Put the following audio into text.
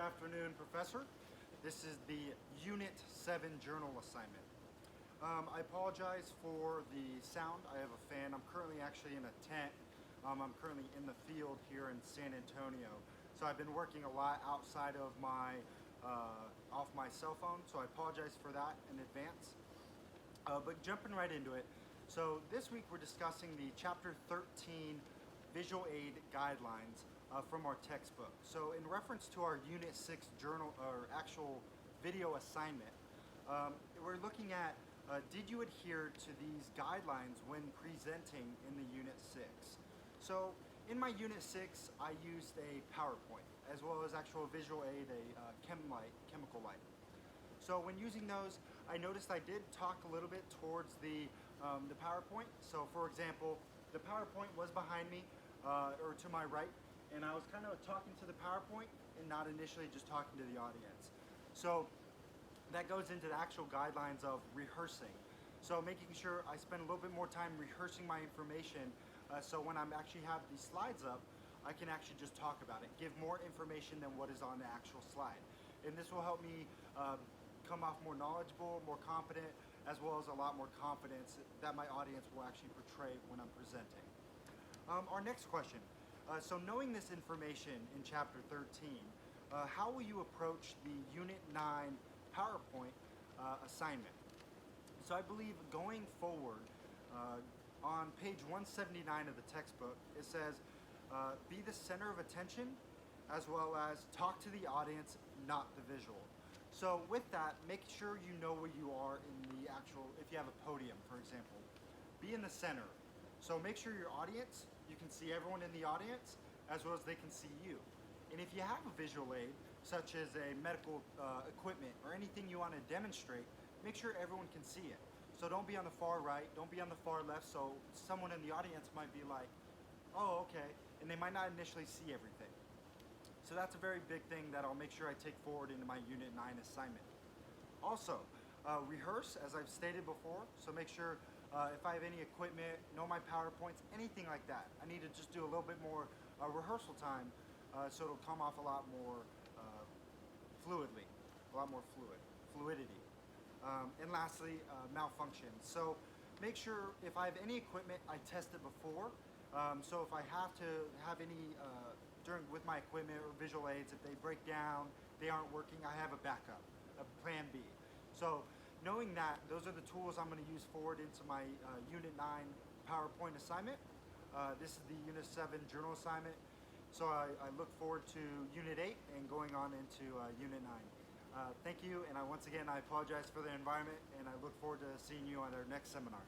afternoon, Professor. This is the Unit 7 journal assignment. I apologize for the sound. I have a fan. I'm currently actually in a tent. I'm currently in the field here in San Antonio. So I've been working a lot outside of off my cell phone. So I apologize for that in advance. But jumping right into it. So this week we're discussing the Chapter 13 Visual Aid Guidelines from our textbook. So in reference to our Unit 6 journal or actual video assignment, we're looking at did you adhere to these guidelines when presenting in the Unit 6? So in my Unit 6, I used a PowerPoint as well as actual visual aid, a chemical light. So when using those, I noticed I did talk a little bit towards the PowerPoint. So for example, the PowerPoint was behind me or to my right, and I was kind of talking to the PowerPoint and not initially just talking to the audience. So that goes into the actual guidelines of rehearsing. So making sure I spend a little bit more time rehearsing my information so when I'm actually have these slides up, I can actually just talk about it, give more information than what is on the actual slide. And this will help me come off more knowledgeable, more competent, as well as a lot more confidence that my audience will actually portray when I'm presenting. Our next question. So knowing this information in Chapter 13, how will you approach the Unit 9 PowerPoint assignment? So I believe going forward, on page 179 of the textbook, it says, be the center of attention, as well as talk to the audience, not the visual. So with that, make sure you know where you are in the actual, if you have a podium, for example, be in the center. So make sure your audience, you can see everyone in the audience, as well as they can see you. And if you have a visual aid, such as a medical equipment or anything you want to demonstrate, make sure everyone can see it. So don't be on the far right, don't be on the far left, so someone in the audience might be like, oh, okay, and they might not initially see everything. So that's a very big thing that I'll make sure I take forward into my Unit 9 assignment. Also, rehearse, as I've stated before, so make sure if I have any equipment, know my PowerPoints, anything like that. I need to just do a little bit more rehearsal time so it'll come off a lot more fluidity. And lastly, malfunction. So make sure if I have any equipment, I test it before. So if I have to have any with my equipment or visual aids, if they break down, they aren't working, I have a backup, a plan B. So knowing that, those are the tools I'm going to use forward into my Unit 9 PowerPoint assignment. This is the Unit 7 journal assignment. So I look forward to Unit 8 and going on into Unit 9. Thank you, and once again, I apologize for the environment, and I look forward to seeing you on our next seminar.